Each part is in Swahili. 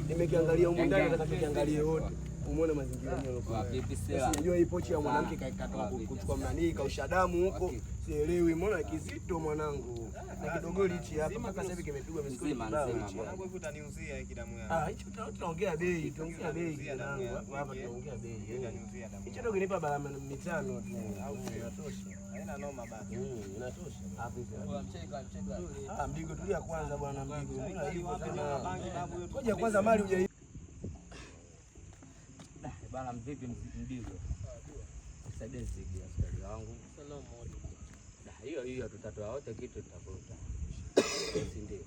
Nimekiangalia huko ndani, nataka tukiangalie wote. Umeona mazingira yenyewe huko. Sijui hii pochi ya mwanamke kaikata kuchukua mnanii kausha damu huko. Sielewi, mbona kizito mwanangu. Na kidogoli hichi hapa mpaka sasa hivi kimepigwa misikoni kibao. Mwanangu hivi utaniuzia kidamu yangu. Hicho tunaongea bei, tunaongea bei mwanangu. Hapa tunaongea bei. Hicho ndio kinipa barama 500 tu au inatosha. Haina noma basi. Inatosha. Hapo hivi. Mdigo tulia kwanza bwana Mdigo. Mbona hivyo tena? Ngoja kwanza mali uje bana mvipi Mdigo. Saidia zidi askari wangu. Hiyo tutatoa wote kitu tutakuta. Si ndio?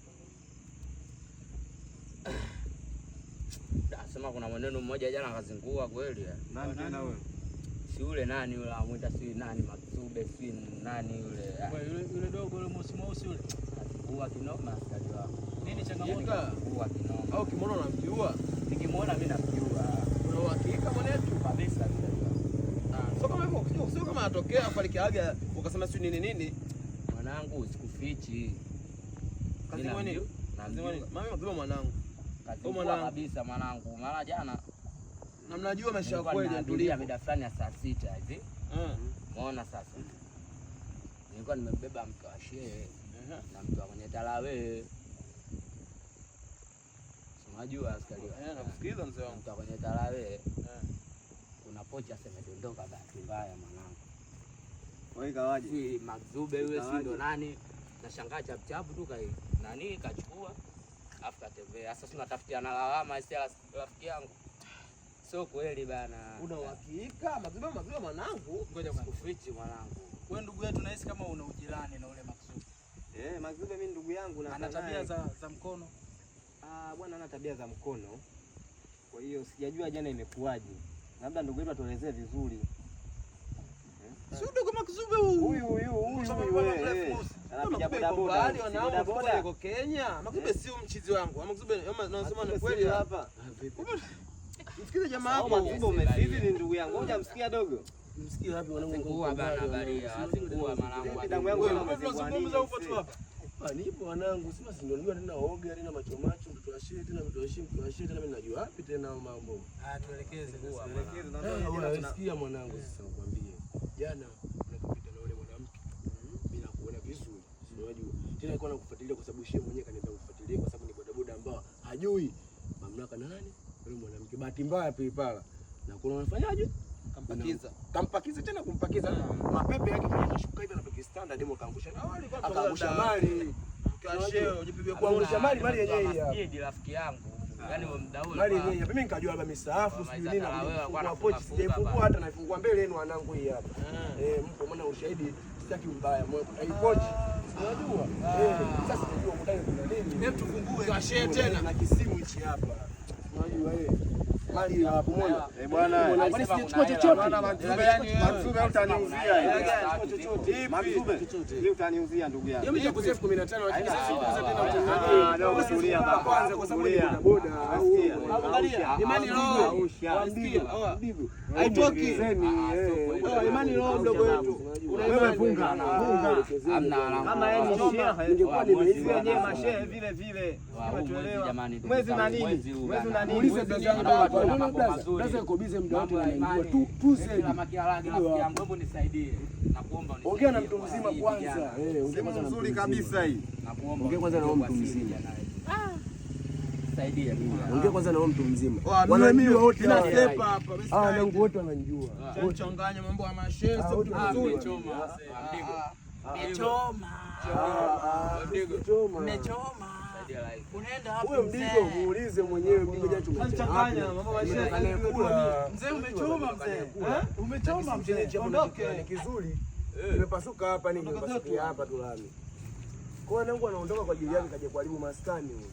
Sema kuna maneno mmoja jana akazingua kweli. Nani tena wewe? Si yule nani yule amuita si nani Maksube si nani yule. Yule dogo yule mweusi yule. Akikuwa kinoma askari wangu. Nini changamoto? Akikuwa kinoma. Au kimwona unamjua? Nikimwona mimi namjua. Una uhakika mwanetu? Kabisa. Sio kama hivyo, sio kama atokea afalikiaga ukasema si nini. Mwanangu sikufichi. Kazima nini? Mami mzima mwanangu. Kazima kabisa mwanangu. Mara jana na mnajua maisha ya kweli nitulia mida fulani ya saa 6 hivi. Umeona sasa. Nilikuwa nimebeba mke wa shehe na mke wa kwenye talawe. Unajua askari. Nakusikiliza mzee wangu. Mke wa kwenye talawe. Kuna pocha semedondoka bahati mbaya mwanangu. Wewe kawaje? Si Maksube yule si ndo nani? Nashangaa chap tu kai. Nani kachukua? Afu katembea. Sasa tunatafutia na lawama si rafiki yangu. Sio kweli bana. Una uhakika? Maksube mwanangu. Ngoja kufichi mwanangu. Wewe ndugu yetu nahisi kama una ujirani na ule Maksube. Maksube mimi ndugu yangu na ana tabia za mkono. Bwana ana tabia za mkono. Kwa hiyo sijajua jana imekuwaje. Labda ndugu yetu atuelezee vizuri. Sio ndugu Maksube huyu. Anapiga bodaboda. Bodaboda yuko Kenya. Maksube sio mchizi wangu. Maksube nasema ni kweli hapa. Msikize jamaa hapo. Maksube umesizi ni ndugu yangu. Ngoja msikia dogo. msikie wapi mwanangu kwa bana habari ya azingua mwanangu. Damu yangu tunazungumza huko tu hapa. Nipo wanangu, sema si ndio nijua tena oga tena macho macho mtu ashie tena mtu ashie tena mimi najua wapi tena mambo. Tuelekeze kwa unasikia mwanangu sasa nakwambia. Jana unakupita na yule mwanamke bila kuona vizuri. Unajua. Tena alikuwa anakufuatilia kwa sababu shehe mwenyewe kaniambia kufuatilia kwa sababu ni bodaboda ambao hajui mamlaka na nani? Yule mwanamke bahati mbaya Pilipala. Na kuna unafanyaje? Kampakiza tena kumpakiza mapepe yake kwenye mashuka hivi anapeka standard demo kaangusha. Akaangusha mali. Kasheo ujipige kwa angusha mali yenyewe hii hapa. Yeye rafiki yangu. Yaani mdau mali yenyewe. Mimi nikajua labda misaafu sijui nini na pochi sijafungua hata naifungua mbele yenu wanangu hii hapa. Mpo maana ushahidi sitaki mbaya moyo hii pochi. Unajua? Sasa unajua mtani kuna nini? Hebu tufungue kasheo tena na kisimu hichi hapa. Unajua mali hapo moja. Bwana, usichukue chochote. Maksube utaniuzia. Maksube, leo utaniuzia ndugu yangu. Mimi nitakuuzia 15 lakini sasa sikuuza tena utendaji. Ndio kutulia baba. Kwanza kwa sababu ni boda. Angalia, imani roho. Unasikia? Haitoki. Imani roho mdogo wetu. Wewe funga. Kama yeye ni shehe, ningekuwa nimeizia yenyewe mashehe vile vile. Umetuelewa? Mwezi na nini? Mwezi na nini? Sasa yuko bize muda wote anaingia tu sasa kama kiarangi rafiki yangu, hebu nisaidie. Nakuomba unisaidie. Ongea na mtu mzima kwanza. Ongea kwanza nzuri kabisa hii. Nakuomba. Ongea kwanza na mtu mzima. Nisaidie mimi. Ongea kwanza na mtu mzima. Wanajua wote na step hapa. Wanangu wote wanajua. Changanya mambo ya mashehe sio vizuri. Choma. Nimechoma. Unaenda hapo wewe Mdigo muulize mwenyewe Mdigo jana tumechanganya mambo mashehe. Mzee umechoma mzee. Umechoma mzee. Ondoke ni kizuri. Nimepasuka hapa nimepasukia hapa tu lami. Kwa nini anaondoka kwa ajili yake kaja kuharibu maskani huyo.